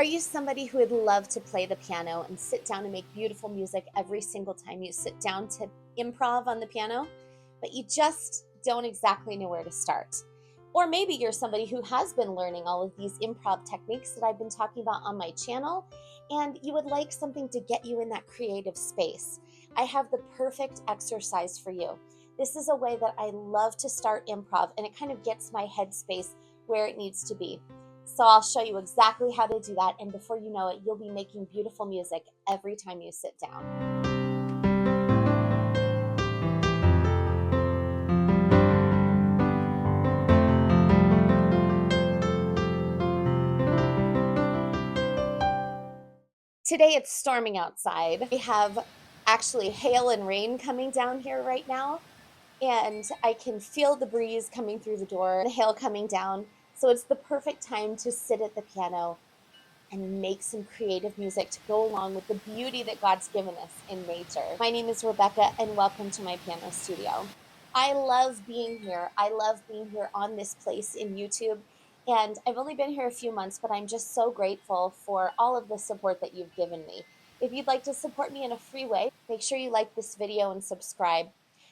Are you somebody who would love to play the piano and sit down and make beautiful music every single time you sit down to improv on the piano, but you just don't exactly know where to start? Or maybe you're somebody who has been learning all of these improv techniques that I've been talking about on my channel, and you would like something to get you in that creative space. I have the perfect exercise for you. This is a way that I love to start improv, and it kind of gets my headspace where it needs to be. So I'll show you exactly how to do that, and before you know it, you'll be making beautiful music every time you sit down. Today it's storming outside. We have actually hail and rain coming down here right now, and I can feel the breeze coming through the door, the hail coming down. So it's the perfect time to sit at the piano and make some creative music to go along with the beauty that God's given us in nature. My name is Rebecca, and welcome to my piano studio. I love being here. I love being here on this place in YouTube. And I've only been here a few months, but I'm just so grateful for all of the support that you've given me. If you'd like to support me in a free way, make sure you like this video and subscribe.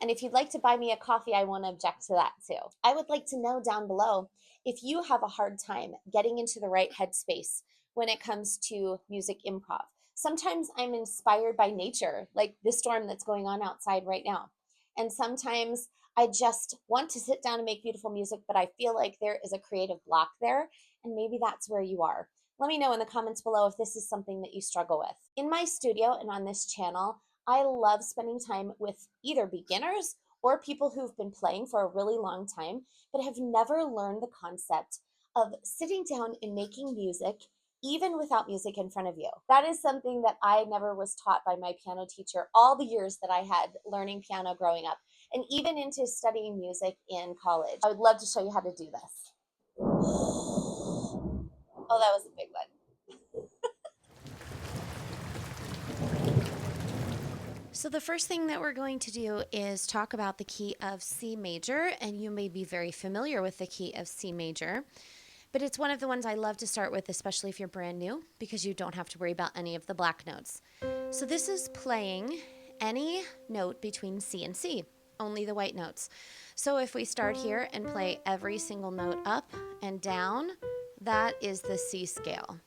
And if you'd like to buy me a coffee, I won't object to that too. I would like to know down below if you have a hard time getting into the right headspace when it comes to music improv. Sometimes I'm inspired by nature, like the storm that's going on outside right now. And sometimes I just want to sit down and make beautiful music, but I feel like there is a creative block there, and maybe that's where you are. Let me know in the comments below if this is something that you struggle with. In my studio and on this channel, I love spending time with either beginners or people who've been playing for a really long time, but have never learned the concept of sitting down and making music even without music in front of you. That is something that I never was taught by my piano teacher all the years that I had learning piano growing up, and even into studying music in college. I would love to show you how to do this. Oh, that was a big one. So the first thing that we're going to do is talk about the key of C major, and you may be very familiar with the key of C major. But it's one of the ones I love to start with, especially if you're brand new, because you don't have to worry about any of the black notes. So this is playing any note between C and C, only the white notes. So if we start here and play every single note up and down, that is the C scale.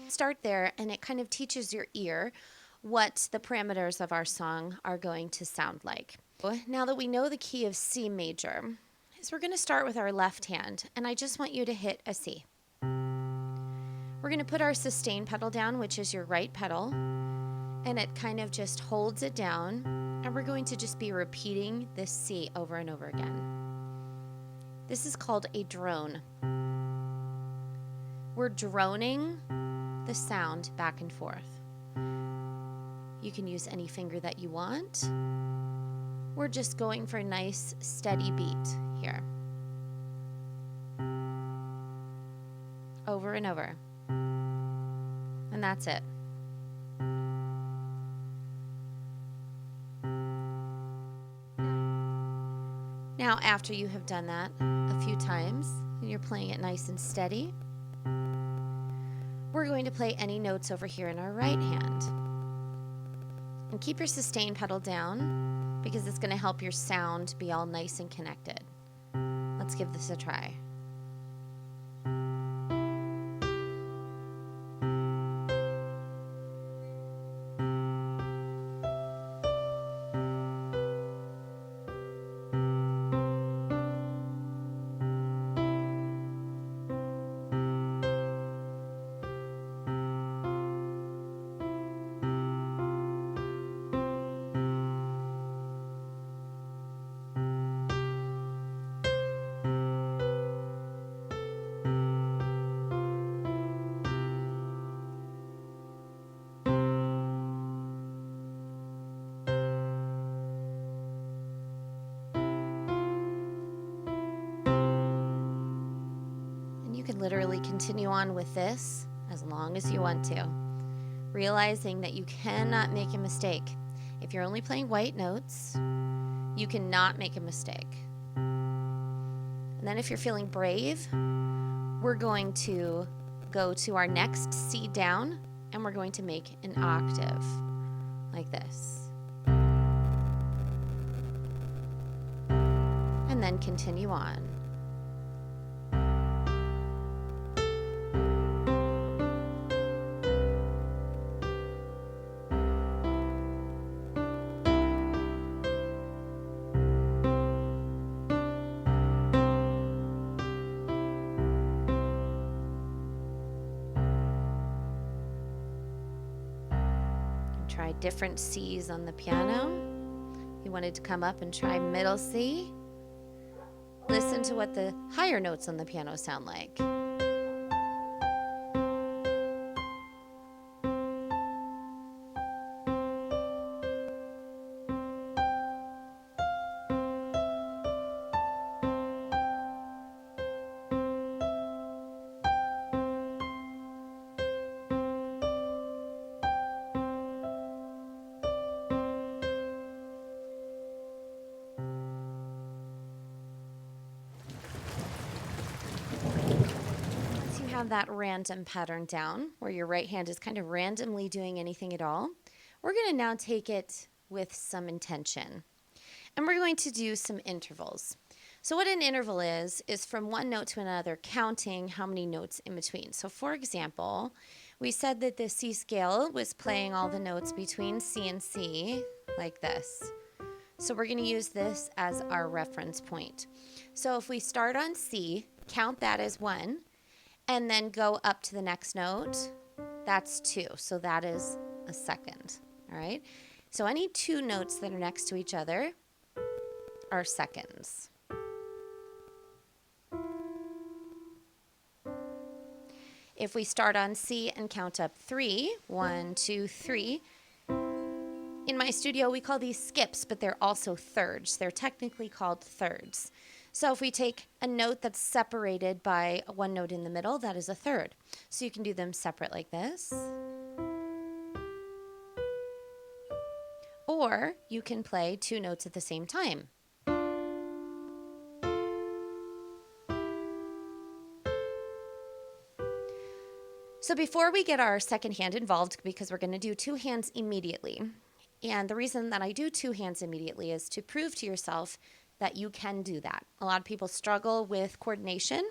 Start there, and it kind of teaches your ear what the parameters of our song are going to sound like. Now that we know the key of C major, is we're going to start with our left hand, and I just want you to hit a C. We're going to put our sustain pedal down, which is your right pedal, and it kind of just holds it down, and we're going to just be repeating this C over and over again. This is called a drone. We're droning the sound back and forth. You can use any finger that you want. We're just going for a nice steady beat here. Over and over. And that's it. Now, after you have done that a few times, and you're playing it nice and steady, we're going to play any notes over here in our right hand. And keep your sustain pedal down, because it's going to help your sound be all nice and connected. Let's give this a try. Literally continue on with this as long as you want to, realizing that you cannot make a mistake. If you're only playing white notes, you cannot make a mistake. And then if you're feeling brave, we're going to go to our next C down, and we're going to make an octave like this. And then continue on. Try different C's on the piano. You wanted to come up and try middle C. Listen to what the higher notes on the piano sound like. Have that random pattern down where your right hand is kind of randomly doing anything at all, we're going to now take it with some intention. And we're going to do some intervals. So what an interval is from one note to another, counting how many notes in between. So for example, we said that the C scale was playing all the notes between C and C like this. So we're going to use this as our reference point. So if we start on C, count that as 1, and then go up to the next note, that's 2. So that is a second, all right? So any 2 notes that are next to each other are seconds. If we start on C and count up 3, 1, 2, 3, in my studio we call these skips, but they're also thirds. They're technically called thirds. So if we take a note that's separated by one note in the middle, that is a third. So you can do them separate like this. Or you can play 2 notes at the same time. So before we get our second hand involved, because we're going to do 2 hands immediately, and the reason that I do 2 hands immediately is to prove to yourself that you can do that. A lot of people struggle with coordination,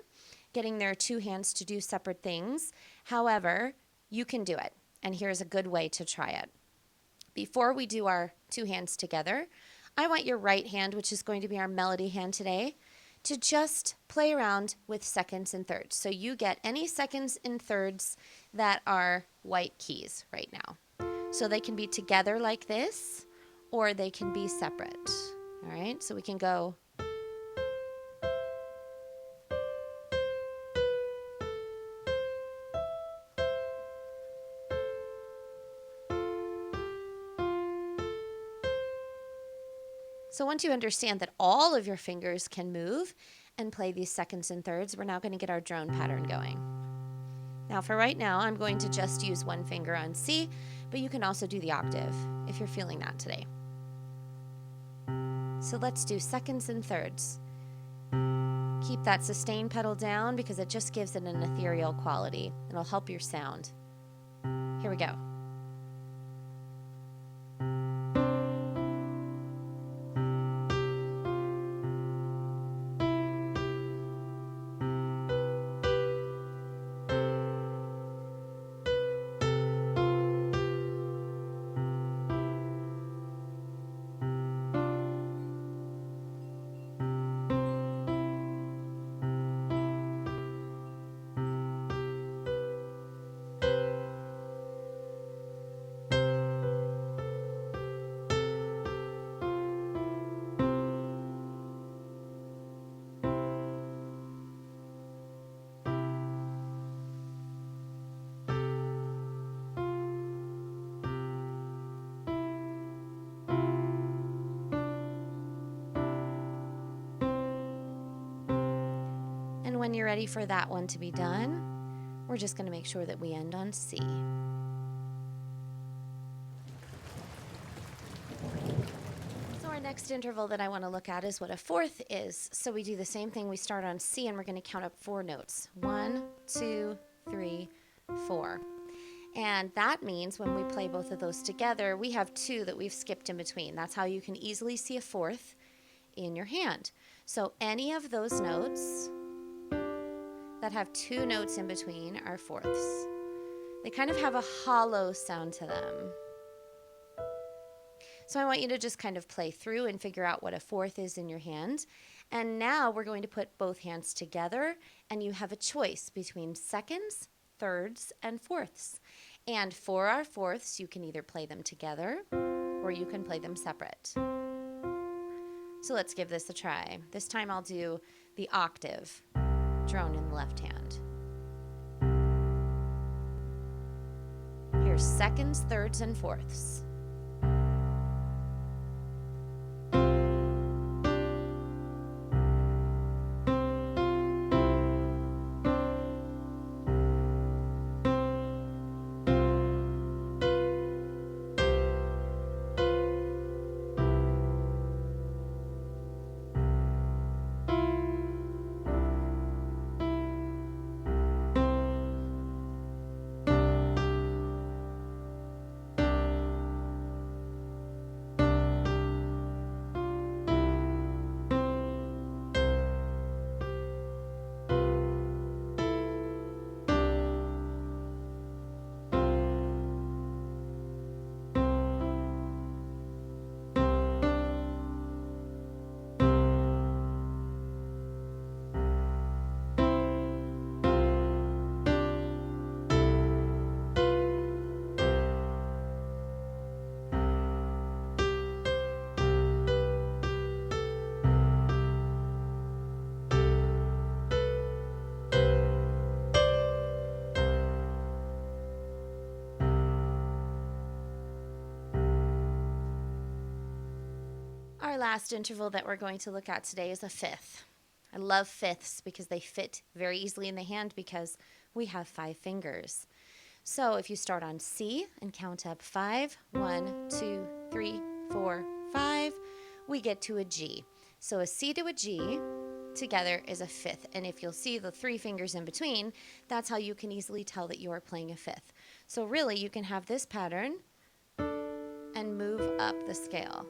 getting their 2 hands to do separate things. However, you can do it, and here's a good way to try it. Before we do our 2 hands together, I want your right hand, which is going to be our melody hand today, to just play around with seconds and thirds. So you get any seconds and thirds that are white keys right now. So they can be together like this, or they can be separate. All right, so we can go. So once you understand that all of your fingers can move and play these seconds and thirds, we're now going to get our drone pattern going. Now for right now, I'm going to just use one finger on C, but you can also do the octave if you're feeling that today. So let's do seconds and thirds. Keep that sustain pedal down because it just gives it an ethereal quality. It'll help your sound. Here we go. When you're ready for that one to be done, we're just going to make sure that we end on C. So our next next interval that I want to look at is what a fourth is. So we do the same thing. We start on C and we're going to count up 4 notes. 1, 2, 3, 4. And that means when we play both of those together, we have 2 that we've skipped in between. That's how you can easily see a fourth in your hand. So any of those notes that have 2 notes in between are fourths. They kind of have a hollow sound to them. So I want you to just kind of play through and figure out what a fourth is in your hand. And now we're going to put both hands together, and you have a choice between seconds, thirds, and fourths. And for our fourths, you can either play them together or you can play them separate. So let's give this a try. This time I'll do the octave drone in the left hand. Here's seconds, thirds, and fourths. Our last interval that we're going to look at today is a fifth. I love fifths because they fit very easily in the hand because we have 5 fingers. So if you start on C and count up 5, 1, 2, 3, 4, 5, we get to a G. So a C to a G together is a fifth. And if you'll see the 3 fingers in between, that's how you can easily tell that you are playing a fifth. So really you can have this pattern and move up the scale.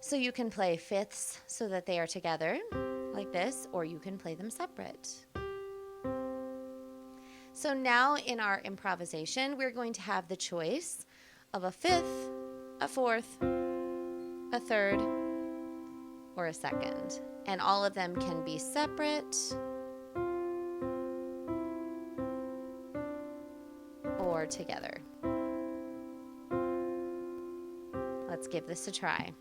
So you can play fifths so that they are together, like this, or you can play them separate. So now in our improvisation, we're going to have the choice of a fifth, a fourth, a third, or a second. And all of them can be separate or together. Let's give this a try.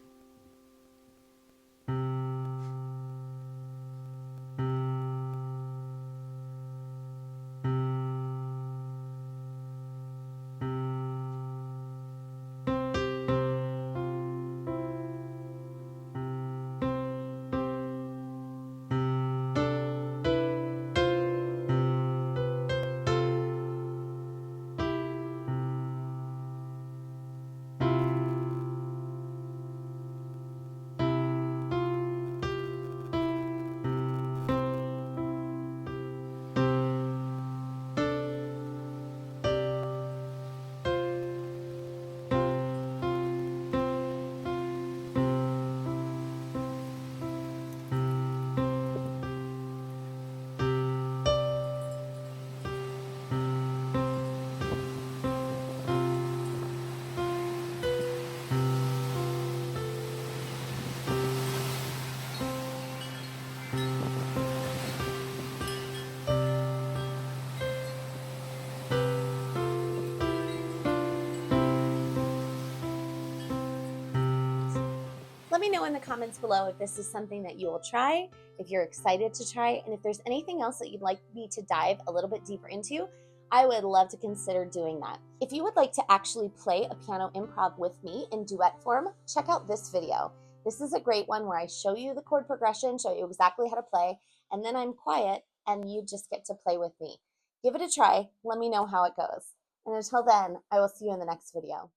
Let me know in the comments below if this is something that you will try, if you're excited to try, and if there's anything else that you'd like me to dive a little bit deeper into. I would love to consider doing that. If you would like to actually play a piano improv with me in duet form, check out this video. This is a great one where I show you the chord progression, show you exactly how to play, and then I'm quiet and you just get to play with me. Give it a try. Let me know how it goes. And until then, I will see you in the next video.